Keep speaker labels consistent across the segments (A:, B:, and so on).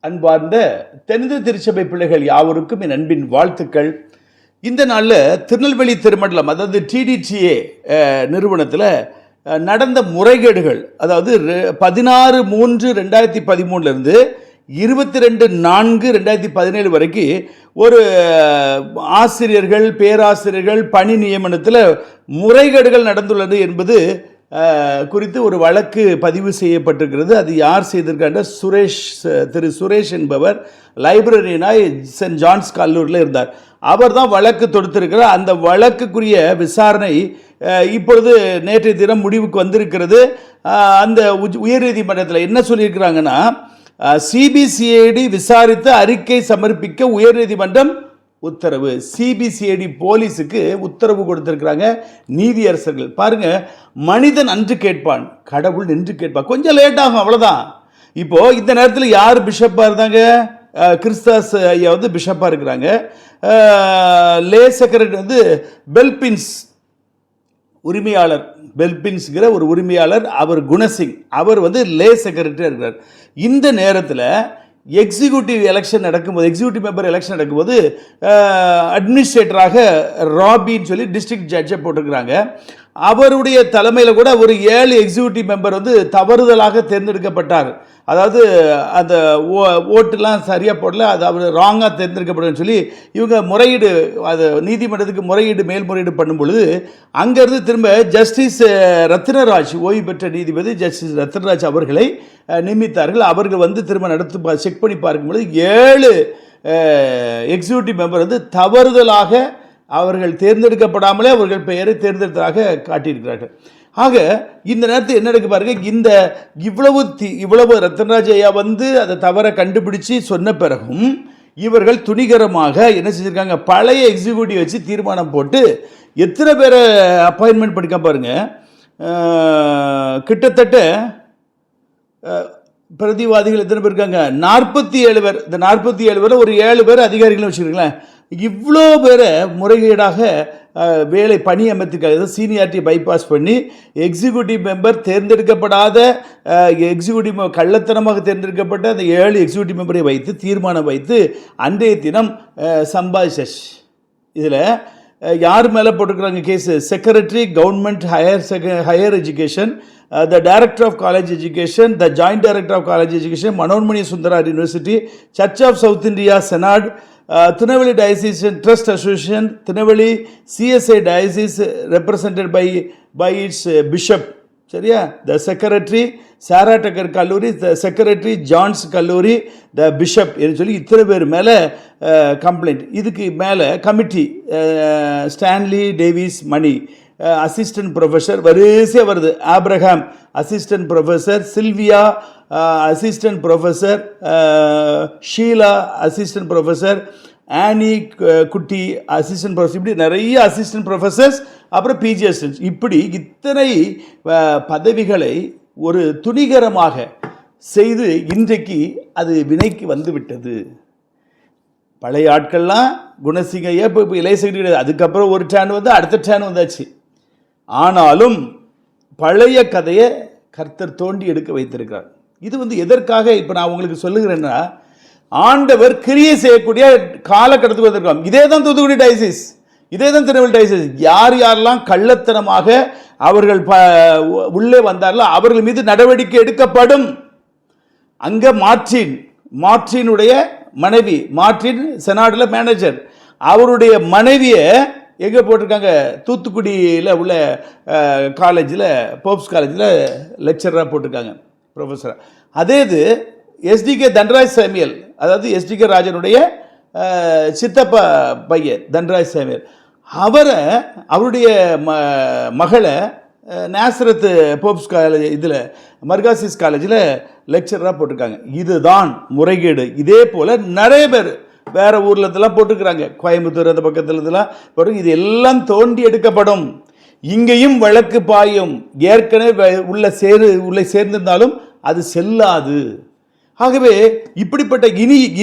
A: அன்பார்ந்த தென்னிந்திய திருச்சபை பிள்ளைகள் யாவருக்கும் என் அன்பின் வாழ்த்துக்கள். இந்த நாளில் திருநெல்வேலி திருமண்டலம், அதாவது டிடிடிஏ நிறுவனத்தில் நடந்த முறைகேடுகள், அதாவது 16/3/2013 22/4/2017 வரைக்கும் ஒரு ஆசிரியர்கள், பேராசிரியர்கள் பணி நியமனத்தில் முறைகேடுகள் நடந்துள்ளது என்பது குறித்து ஒரு வழக்கு பதிவு செய்யப்பட்டிருக்கிறது. அது யார் செய்திருக்காங்க? திரு சுரேஷ் என்பவர் லைப்ரரியனாய் சென்ட் ஜான்ஸ் கல்லூரியில் இருந்தார். அவர் தான் வழக்கு தொடுத்திருக்கிறார். அந்த வழக்குக்குரிய விசாரணை இப்பொழுது நேற்றைய தினம் முடிவுக்கு வந்திருக்கிறது. அந்த உயர்நீதிமன்றத்தில் என்ன சொல்லியிருக்கிறாங்கன்னா, சிபிசிஐடி விசாரித்து அறிக்கை சமர்ப்பிக்க உயர்நீதிமன்றம் உத்தரவு. சிபிசிஐடி போலீஸுக்கு உத்தரவு கொடுத்திருக்கிறாங்க நீதியரசர்கள். பாருங்க, மனிதன் அன்று கேட்பான், கடவுள் நின்று கேட்பான். கொஞ்சம் லேட் ஆகும், அவ்வளோதான். இப்போ இந்த நேரத்தில் யார் பிஷப்பாக இருந்தாங்க? கிறிஸ்தாஸ் ஐயா வந்து பிஷப்பாக இருக்கிறாங்க. லே செக்ரட்டரி வந்து பெல்பின்ஸ் உரிமையாளர், பெல்பின்ஸ்கிற ஒரு உரிமையாளர், அவர் குணசிங், அவர் வந்து லே செக்ரட்டரியாக இருக்கிறார். இந்த நேரத்தில் எக்ஸிக்யூட்டிவ் எலெக்ஷன் நடக்கும்போது, எக்ஸிக்யூட்டிவ் மெம்பர் எலெக்ஷன் நடக்கும்போது அட்மினிஸ்ட்ரேட்டராக ராபின்னு சொல்லி டிஸ்ட்ரிக்ட் ஜட்ஜை போட்டிருக்கிறாங்க. அவருடைய தலைமையில் கூட ஒரு 7 எக்ஸிக்யூட்டிவ் மெம்பர் வந்து தவறுதலாக தேர்ந்தெடுக்கப்பட்டார். அதாவது அந்த ஓட்டுலாம் சரியாக போடல, அது அவர் ராங்காக தேர்ந்தெடுக்கப்படும் சொல்லி இவங்க முறையீடு, அது நீதிமன்றத்துக்கு முறையீடு, மேல்முறையீடு பண்ணும் பொழுது அங்கேருந்து திரும்ப ஜஸ்டிஸ் ரத்னராஜ், ஓய்வு பெற்ற நீதிபதி ஜஸ்டிஸ் ரத்னராஜ் அவர்களை நியமித்தார்கள். அவர்கள் வந்து திரும்ப நடத்து செக் பண்ணி பார்க்கும்பொழுது 7 எக்ஸிக்யூட்டிவ் மெம்பர் வந்து தவறுதலாக அவர்கள் தேர்ந்தெடுக்கப்படாமலே அவர்கள் பெயரை தேர்ந்தெடுத்ததாக காட்டியிருக்கிறார்கள். ஆக இந்த நேரத்தில் என்ன நடக்க பாருங்க, இந்த இவ்வளவு ரத்தன்ராஜ் ஐயா வந்து அதை தவற கண்டுபிடிச்சு சொன்ன பிறகும் இவர்கள் துணிகரமாக என்ன செஞ்சிருக்காங்க, பழைய எக்ஸிக்யூட்டிவ் வச்சு தீர்மானம் போட்டு எத்தனை பேரை அப்பாயின்மெண்ட் பண்ணிக்க பாருங்க. கிட்டத்தட்ட பிரதிவாதிகள் எத்தனை பேர் இருக்காங்க? 47 பேர். இந்த 47 பேர் ஒரு 7 பேர் அதிகாரிகளும் வச்சுருக்கீங்களேன். இவ்வளோ பேரை முறைகேடாக வேலை பணி அமைத்துக்காக சீனியாரிட்டி பைபாஸ் பண்ணி எக்ஸிக்யூட்டிவ் மெம்பர் தேர்ந்தெடுக்கப்படாத எக்ஸிக்யூட்டிவ் கள்ளத்தனமாக தேர்ந்தெடுக்கப்பட்ட அந்த 7 எக்ஸிக்யூட்டிவ் மெம்பரை வைத்து தீர்மானம் வைத்து அன்றைய தினம் சம்பாதிச்ச. இதில் யார் மேலே போட்டிருக்கிறாங்க case? Secretary, government higher education, the director of college education, the joint director of college education, Manoன்மணி Sundaranar university, Church of South India Synod, Tirunelveli Diocese Trust Association, Tirunelveli CSI Diocese represented by its bishop. சரியா? the secretary சாரா டக்கர் கல்லூரி, the secretary John's கல்லூரி, the bishop என்று சொல்லி இத்தனை பேர் மேலே complaint. இதுக்கு மேலே committee Stanley Davis Mani, assistant professor வரிசையாக வருது. Abraham assistant professor, Sylvia assistant professor, Sheela assistant professor, Annie Kutty assistant professor, இப்படி நிறைய அசிஸ்டன்ட் ப்ரொஃபஸர்ஸ், அப்புறம் பிஜி அசிஸ்டன்ட், இப்படி இத்தனை பதவிகளை ஒரு துணிகரமாக செய்து இன்றைக்கு அது வினைக்கு வந்துவிட்டது. பழைய ஆட்கள்லாம் குணசிங்கையா, இப்போ இளைய செக்ரட்டரி, அதுக்கப்புறம் ஒரு டேன் வந்து அடுத்த டேன் வந்தாச்சு. ஆனாலும் பழைய கதையை கர்த்தர் தோண்டி எடுக்க வைத்திருக்கிறார். இது வந்து எதற்காக இப்போ நான் உங்களுக்கு சொல்லுகிறேன்னா, ஆண்டவர் கிரியை செய்யக்கூடிய காலகட்டத்துக்கு வந்திருக்கோம். இதே தான் தூத்துக்குடி டைசிஸ், இதே தான் திருநெல்வேலி டைசிஸ். யார் யாரெல்லாம் கள்ளத்தனமாக அவர்கள் உள்ளே வந்தார்களோ அவர்கள் மீது நடவடிக்கை எடுக்கப்படும். அங்கே மார்டினுடைய மனைவி, மார்டின் செனாடில் மேனேஜர், அவருடைய மனைவியை எங்கே போட்டிருக்காங்க? தூத்துக்குடியில் உள்ள காலேஜில், போப்ஸ் காலேஜில் லெக்சராக போட்டிருக்காங்க, ப்ரொஃபஸராக. அதே இது எஸ்டிகே தன்ராஜ் சாமியல், அதாவது எஸ்டிகே ராஜனுடைய சித்தப்பா பையன் தன்ராஜ் சாமியல், அவருடைய மகளை நேசரத்து போப்ஸ் காலேஜ் இதில் மர்காசிஸ் காலேஜில் லெக்சராக போட்டிருக்காங்க. இதுதான் முறைகேடு. இதே போல் நிறைய பேர் வேறு ஊரில் இதெல்லாம் போட்டுக்கிறாங்க, கோயம்புத்தூர் அந்த பக்கத்தில் இதெல்லாம் போட்டு, இது எல்லாம் தோண்டி எடுக்கப்படும். இங்கேயும் வழக்கு பாயும். ஏற்கனவே உள்ளே சேர்ந்திருந்தாலும் அது செல்லாது. ஆகவே இப்படிப்பட்ட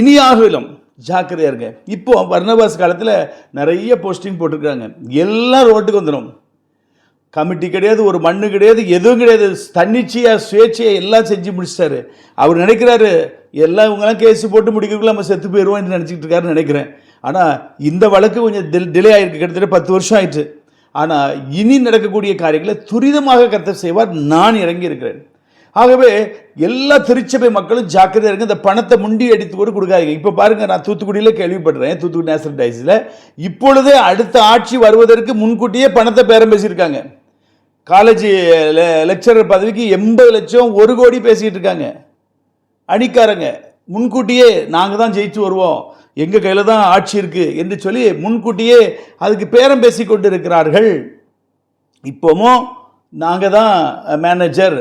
A: இனியாகலும் ஜாக்கிரதையாக இருங்க. இப்போ வர்ணவாஸ் காலத்தில் நிறைய போஸ்டிங் போட்டிருக்காங்க, எல்லாம் ரோட்டுக்கு வந்துடும். கமிட்டி கிடையாது, ஒரு மண்ணு கிடையாது, எதுவும் கிடையாது. தன்னிச்சையாக சுயேட்சையை எல்லாம் செஞ்சு முடிச்சிட்டாரு. அவர் நினைக்கிறாரு எல்லாம் இவங்கெல்லாம் கேஸ் போட்டு முடிக்கிறதுக்குள்ள நம்ம செத்து போயிடுவோம் நினச்சிக்கிட்டு இருக்காருன்னு நினைக்கிறேன். ஆனால் இந்த வழக்கு கொஞ்சம் டிலே ஆகிருக்கு, கிட்டத்தட்ட 10 வருஷம் ஆயிடுச்சு. ஆனால் இனி நடக்கக்கூடிய காரியங்களை துரிதமாக கர்த்தர் செய்வார், நான் இறங்கி இருக்கிறேன். ஆகவே எல்லா திருச்சபை மக்களும் ஜாக்கிரதையாக இருங்க. இந்த பணத்தை முண்டி அடித்து கூட கொடுக்காதீங்க. இப்போ பாருங்கள், நான் தூத்துக்குடியில் கேள்விப்படுறேன், தூத்துக்குடி நேஷனல் டைஸில் இப்பொழுதே அடுத்த ஆட்சி வருவதற்கு முன்கூட்டியே பணத்தை பேரம் பேசியிருக்காங்க. காலேஜ் லெக்சரர் பதவிக்கு 80 லட்சம் 1 கோடி பேசிக்கிட்டு இருக்காங்க அணிக்காரங்க. முன்கூட்டியே நாங்கள் தான் ஜெயிச்சு வருவோம், எங்கள் கையில் தான் ஆட்சி இருக்குது என்று சொல்லி முன்கூட்டியே அதுக்கு பேரம் பேசி கொண்டு இருக்கிறார்கள். இப்போவும் நாங்கள் தான் மேனேஜர்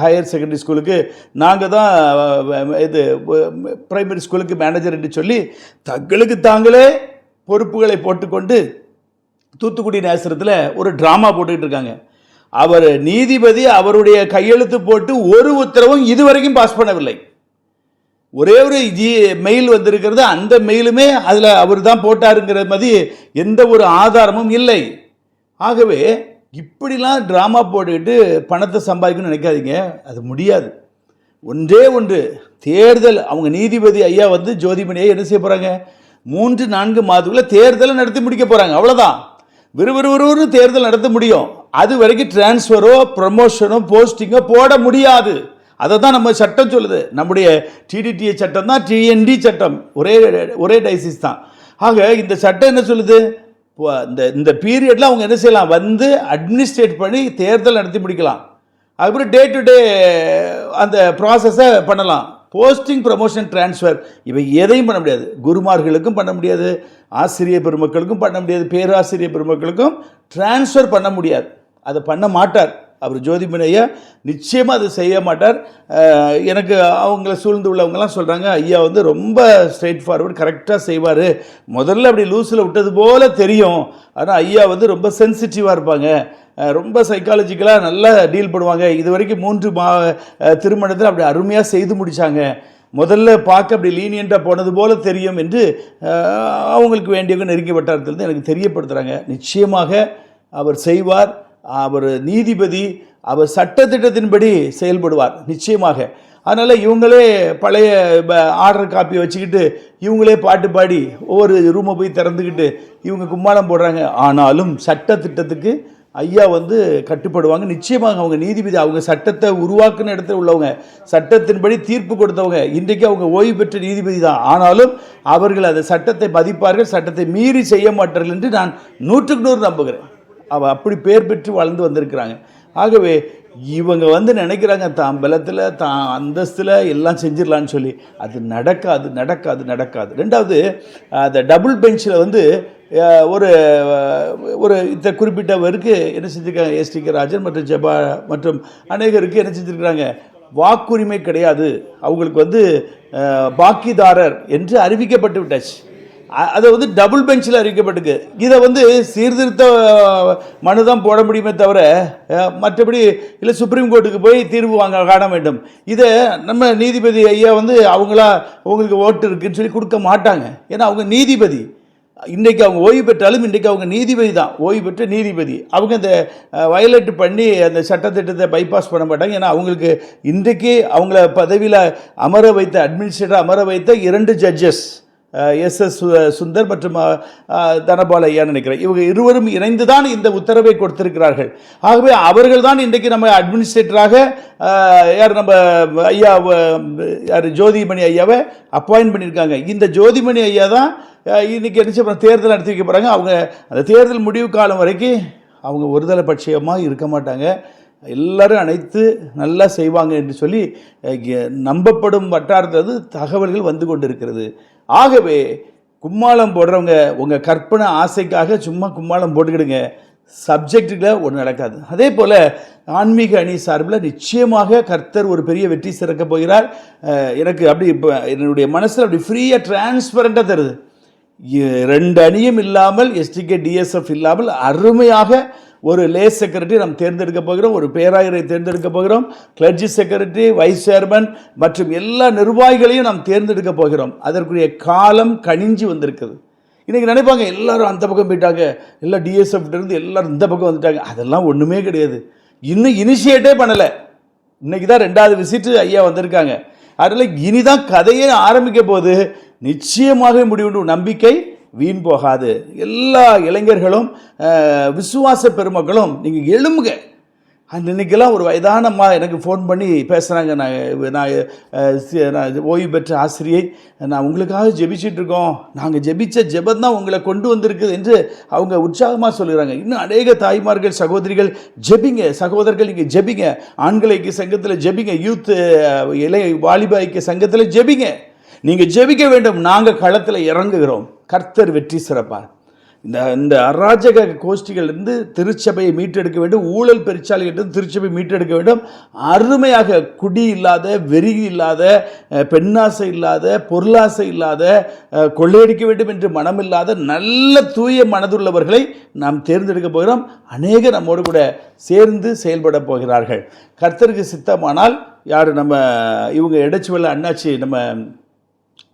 A: ஹையர் செகண்டரி ஸ்கூலுக்கு, நாங்கள் தான் இது பிரைமரி ஸ்கூலுக்கு மேனேஜர் என்று சொல்லி தங்களுக்கு தாங்களே பொறுப்புகளை போட்டுக்கொண்டு தூத்துக்குடி நேசரத்தில் ஒரு ட்ராமா போட்டுக்கிட்டு இருக்காங்க. அவர் நீதிபதி அவருடைய கையெழுத்து போட்டு ஒரு உத்தரவும் இதுவரைக்கும் பாஸ் பண்ணவில்லை. ஒரே ஒரு மெயில் வந்திருக்கிறது, அந்த மெயிலுமே அதில் அவர் தான் போட்டாருங்கிற மாதிரி எந்த ஒரு ஆதாரமும் இல்லை. ஆகவே இப்படிலாம் ட்ராமா போட்டுக்கிட்டு பணத்தை சம்பாதிக்கணும்னு நினைக்காதீங்க, அது முடியாது. ஒன்றே ஒன்று, தேர்தல். அவங்க நீதிபதி ஐயா வந்து ஜோதிமணியை என்ன செய்ய போகிறாங்க, 3-4 மாதத்துக்குள்ள தேர்தலை நடத்தி முடிக்க போகிறாங்க, அவ்வளோதான். விறுவிறுவிறு தேர்தல் நடத்த முடியும், அது வரைக்கும் டிரான்ஸ்ஃபரோ ப்ரமோஷனோ போஸ்டிங்கோ போட முடியாது. அதை தான் நம்ம சட்டம் சொல்லுது. நம்முடைய டிடிடிஏ சட்டம் தான் டிஎன்டி சட்டம், ஒரே டைசிஸ் தான். ஆக இந்த சட்டம் என்ன சொல்லுது, இந்த பீரியடில் அவங்க என்ன செய்யலாம், வந்து அட்மினிஸ்ட்ரேட் பண்ணி தேர்தல் நடத்தி முடிக்கலாம். அதுக்கப்புறம் டே டு டே அந்த ப்ராசஸை பண்ணலாம். போஸ்டிங், ப்ரமோஷன், டிரான்ஸ்ஃபர் இவை எதையும் பண்ண முடியாது. குருமார்களுக்கும் பண்ண முடியாது, ஆசிரியர் பெருமக்களுக்கும் பண்ண முடியாது, பேராசிரியர் பெருமக்களுக்கும் டிரான்ஸ்ஃபர் பண்ண முடியாது. அதை பண்ண மாட்டார் அவர் ஜோதிமணி ஐயா, நிச்சயமாக அதை செய்ய மாட்டார். எனக்கு அவங்கள சூழ்ந்து உள்ளவங்கலாம் சொல்கிறாங்க, ஐயா வந்து ரொம்ப ஸ்ட்ரெயிட் ஃபார்வர்டு, கரெக்டாக செய்வார். முதல்ல அப்படி லூஸில் விட்டது போல் தெரியும், ஆனால் ஐயா வந்து ரொம்ப சென்சிட்டிவாக இருப்பாங்க, ரொம்ப சைக்காலஜிக்கலாக நல்லா டீல் பண்ணுவாங்க. இது வரைக்கும் 3 திருமணத்தில் அப்படி அருமையாக செய்து முடித்தாங்க. முதல்ல பார்க்க அப்படி லீனியண்ட்டாக போனது போல் தெரியும் என்று அவங்களுக்கு வேண்டியவங்க நெருங்கிய வட்டாரத்திலிருந்து எனக்கு தெரியப்படுத்துகிறாங்க. நிச்சயமாக அவர் செய்வார். அவர் நீதிபதி, அவர் சட்டத்திட்டத்தின்படி செயல்படுவார் நிச்சயமாக. அதனால் இவங்களே பழைய ஆர்டர் காப்பியை வச்சுக்கிட்டு இவங்களே பாட்டு பாடி ஒவ்வொரு ரூமை போய் திறந்துக்கிட்டு இவங்க கும்மாளம் போடுறாங்க. ஆனாலும் சட்டத்திட்டத்துக்கு ஐயா வந்து கட்டுப்படுவாங்க நிச்சயமாக. அவங்க நீதிபதி, அவங்க சட்டத்தை உருவாக்குன இடத்துல உள்ளவங்க, சட்டத்தின்படி தீர்ப்பு கொடுத்தவங்க. இன்றைக்கு அவங்க ஓய்வு பெற்ற நீதிபதி தான், ஆனாலும் அவர்கள் அந்த சட்டத்தை மதிப்பார்கள், சட்டத்தை மீறி செய்ய மாட்டார்கள் என்று நான் 100க்கு 100 நம்புகிறேன். அவள் அப்படி பேர் பெற்று வளர்ந்து வந்திருக்கிறாங்க. ஆகவே இவங்க வந்து நினைக்கிறாங்க தான் பலத்தில் தான் அந்தஸ்தில் எல்லாம் செஞ்சிடலான்னு சொல்லி, அது நடக்காது நடக்காது நடக்காது. ரெண்டாவது, அந்த டபுள் பெஞ்சில் வந்து ஒரு ஒரு இந்த குறிப்பிட்டவருக்கு என்ன செஞ்சுருக்காங்க, எஸ்டிகே ராஜன் மற்றும் ஜபா மற்றும் அநேகருக்கு என்ன செஞ்சுருக்கிறாங்க, வாக்குரிமை கிடையாது, அவங்களுக்கு வந்து பாக்கிதாரர் என்று அறிவிக்கப்பட்டு விட்டாச்சு. அதை வந்து டபுள் பெஞ்சில் அறிவிக்கப்பட்டிருக்கு. இதை வந்து சீர்திருத்த மனு தான் போட முடியுமே தவிர மற்றபடி இல்லை சுப்ரீம் கோர்ட்டுக்கு போய் தீர்வு காண வேண்டும். இதை நம்ம நீதிபதி ஐயா வந்து அவங்களுக்கு ஓட்டு இருக்குன்னு சொல்லி கொடுக்க மாட்டாங்க. ஏன்னா அவங்க நீதிபதி. இன்றைக்கு அவங்க ஓய்வு பெற்றாலும் இன்றைக்கு அவங்க நீதிபதி தான், ஓய்வு பெற்ற நீதிபதி. அவங்க இந்த வயலேட் பண்ணி அந்த சட்டத்திட்டத்தை பைபாஸ் பண்ண மாட்டாங்க. ஏன்னா அவங்களுக்கு இன்றைக்கு அவங்கள பதவியில் அமர வைத்த, அட்மினிஸ்ட்ரேட்டர் அமர வைத்த 2 ஜட்ஜஸ், எஸ்.எஸ். சுந்தர் மற்றும் தனபால் ஐயா நினைக்கிறேன். இவங்க இருவரும் இணைந்து தான் இந்த உத்தரவை கொடுத்திருக்கிறார்கள். ஆகவே அவர்கள் தான் இன்றைக்கு நம்ம அட்மினிஸ்ட்ரேட்டராக யார் நம்ம ஐயா யார் ஜோதிமணி ஐயாவை அப்பாயின்ட் பண்ணியிருக்காங்க. இந்த ஜோதிமணி ஐயா தான் இன்றைக்கி என்ன தேர்தல் நடத்தி வைக்க போகிறாங்க. அவங்க அந்த தேர்தல் முடிவு காலம் வரைக்கும் அவங்க ஒருதலை பட்சமாக இருக்க மாட்டாங்க, எல்லாரும் அனைத்து நல்லா செய்வாங்க என்று சொல்லி நம்பப்படும் வட்டாரத்தது தகவல்கள் வந்து கொண்டு இருக்கிறது. ஆகவே கும்மாளம் போடுறவங்க உங்கள் கற்பனை ஆசைக்காக சும்மா கும்மாளம் போட்டுக்கிடுங்க, சப்ஜெக்டுகளில் ஒன்றும் நடக்காது. அதே போல் ஆன்மீக அணி சார்பில் நிச்சயமாக கர்த்தர் ஒரு பெரிய வெற்றி சிறக்க போகிறார். எனக்கு அப்படி இப்போ என்னுடைய மனசில் அப்படி ஃப்ரீயாக டிரான்ஸ்பரண்ட்டாக தருது. 2 அணியும் இல்லாமல், எஸ்டிகே டிஎஸ்எஃப் இல்லாமல் அருமையாக ஒரு லே செக்ரட்டரி நாம் தேர்ந்தெடுக்க போகிறோம், ஒரு பேராயரை தேர்ந்தெடுக்க போகிறோம், கிளர்ஜி செக்ரட்டரி, வைஸ் சேர்மன் மற்றும் எல்லா நிர்வாகிகளையும் நாம் தேர்ந்தெடுக்க போகிறோம். அதற்குரிய காலம் கனிஞ்சு வந்திருக்குது. இன்றைக்கி நினைப்பாங்க எல்லாரும் அந்த பக்கம் போயிட்டாங்க, எல்லாம் டிஎஸ்எஃப்லேருந்து எல்லாரும் இந்த பக்கம் வந்துட்டாங்க. அதெல்லாம் ஒன்றுமே கிடையாது. இன்னும் இனிஷியேட்டே பண்ணலை. இன்றைக்கி தான் 2வது விசிட்டு ஐயா வந்திருக்காங்க. அதில் இனிதான் கதையே ஆரம்பிக்க போது. நிச்சயமாக முடிவு நம்பிக்கை வீண் போகாது. எல்லா இளைஞர்களும் விசுவாச பெருமக்களும் நீங்கள் எழும்புங்க. அன்றைக்கெல்லாம் ஒரு வயதானம்மா எனக்கு ஃபோன் பண்ணி பேசுகிறாங்க. நான் ஓய்வு பெற்ற ஆசிரியை, நான் உங்களுக்காக ஜெபிச்சிட்ருக்கோம், நாங்கள் ஜெபித்த ஜெபந்தான் உங்களை கொண்டு வந்திருக்குது என்று அவங்க உற்சாகமாக சொல்லுறாங்க. இன்னும் அநேக தாய்மார்கள் சகோதரிகள் ஜெபிங்க, சகோதரர்கள் நீங்கள் ஜெபிங்க, ஆண்கள் ஐக்கிய சங்கத்தில் ஜெபிங்க, யூத் வாலிப ஐக்கிய சங்கத்தில் ஜெபிங்க. நீங்கள் ஜெபிக்க வேண்டும். நாங்கள் களத்தில் இறங்குகிறோம். கர்த்தர் வெற்றி சிறப்பார். இந்த அராஜக கோஷ்டிகளிலிருந்து திருச்சபையை மீட்டெடுக்க வேண்டும். ஊழல் பெருச்சாளிகளிலிருந்து திருச்சபை மீட்டெடுக்க வேண்டும். அருமையாக குடி இல்லாத, வெறி இல்லாத, பெண்ணாசை இல்லாத, பொருளாசை இல்லாத, கொள்ளையடிக்க வேண்டும் என்று மனமில்லாத நல்ல தூய மனதுள்ளவர்களை நாம் தேர்ந்தெடுக்க போகிறோம். அநேக நம்மோடு கூட சேர்ந்து செயல்பட போகிறார்கள். கர்த்தருக்கு சித்தமானால் யார் நம்ம இவங்க எடச்சுவல்ல அண்ணாச்சி, நம்ம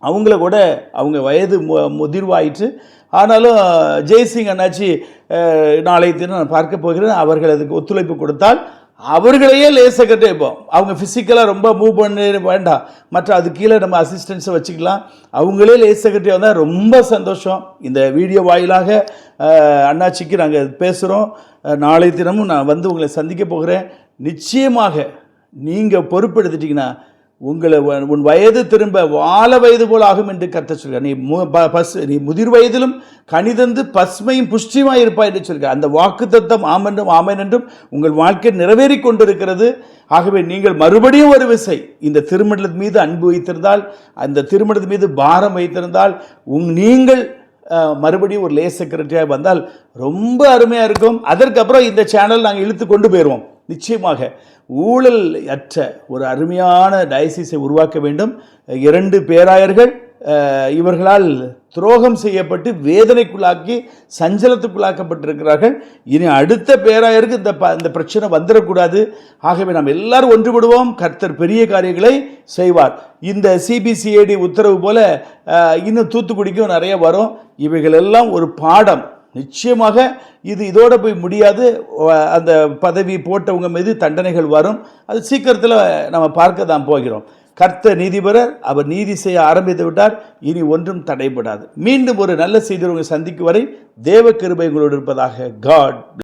A: அவங்கள கூட அவங்க வயது முதிர்வாயிற்று. ஆனாலும் ஜெய்சிங் அண்ணாச்சி நாளைய தினம் நான் பார்க்க போகிறேன். அவர்கள் அதுக்கு ஒத்துழைப்பு கொடுத்தால் அவர்களையே லேஸ் செக்ரட்டரி வைப்போம். அவங்க ஃபிசிக்கலாக ரொம்ப மூவ் பண்ண வேண்டாம், மற்ற அது கீழே நம்ம அசிஸ்டன்ஸை வச்சுக்கலாம். அவங்களே லேஸ் செக்ரட்டரி வந்தால் ரொம்ப சந்தோஷம். இந்த வீடியோ வாயிலாக அண்ணாச்சிக்கு நாங்கள் பேசுகிறோம். நாளைய தினமும் நான் வந்து உங்களை சந்திக்க போகிறேன். நிச்சயமாக நீங்கள் பொறுப்பெடுத்துட்டிங்கன்னா உன் வயது திரும்ப வாழ வயது போல் ஆகும் என்று கர்த்தர் சொல்கிறார். நீ முதிர் வயதிலும் கனிதந்து பஸ்மையும் புஷ்டியுமாய் இருப்பாய் என்று சொல்கிறார். அந்த வாக்குத்தத்தம் ஆமென்றும் ஆமென் என்றும் உங்கள் வாழ்க்கை நிறைவேறி கொண்டிருக்கிறது. ஆகவே நீங்கள் மறுபடியும் ஒரு விசை இந்த திருமணத்தின் மீது அன்பு வைத்திருந்தால், அந்த திருமணத்தின் மீது பாரம் வைத்திருந்தால், நீங்கள் மறுபடியும் ஒரு லேஸ் செக்ரட்டரியாக வந்தால் ரொம்ப அருமையாக இருக்கும். அதற்கப்புறம் இந்த சேனல் நாங்கள் இழுத்து கொண்டு போயிடுவோம். நிச்சயமாக ஊழல் அற்ற ஒரு அருமையான டயசிஸை உருவாக்க வேண்டும். 2 பேராயர்கள் இவர்களால் துரோகம் செய்யப்பட்டு வேதனைக்குள்ளாக்கி சஞ்சலத்துக்குள்ளாக்கப்பட்டிருக்கிறார்கள். இனி அடுத்த பேராயருக்கு இந்த பிரச்சனை வந்துடக்கூடாது. ஆகவே நாம் எல்லாரும் ஒன்றுபடுவோம். கர்த்தர் பெரிய காரியங்களை செய்வார். இந்த சிபிசிஐடி உத்தரவு போல இன்னும் தூத்துக்குடிக்கும் நிறைய வரும். இவைகள் எல்லாம் ஒரு பாடம். நிச்சயமாக இதோட போய் முடியாது. அந்த பதவி போட்டவங்க மீது தண்டனைகள் வரும். அது சீக்கிரத்தில் நம்ம பார்க்க தான் போகிறோம். கர்த்தர் நீதிபரர், அவர் நீதி செய்ய ஆரம்பித்து விட்டார். இனி ஒன்றும் தடைபடாது. மீண்டும் ஒரு நல்ல செய்தி உங்களை சந்திக்கும் வரை தேவ கிருபை உங்களோடு இருப்பதாக. காட்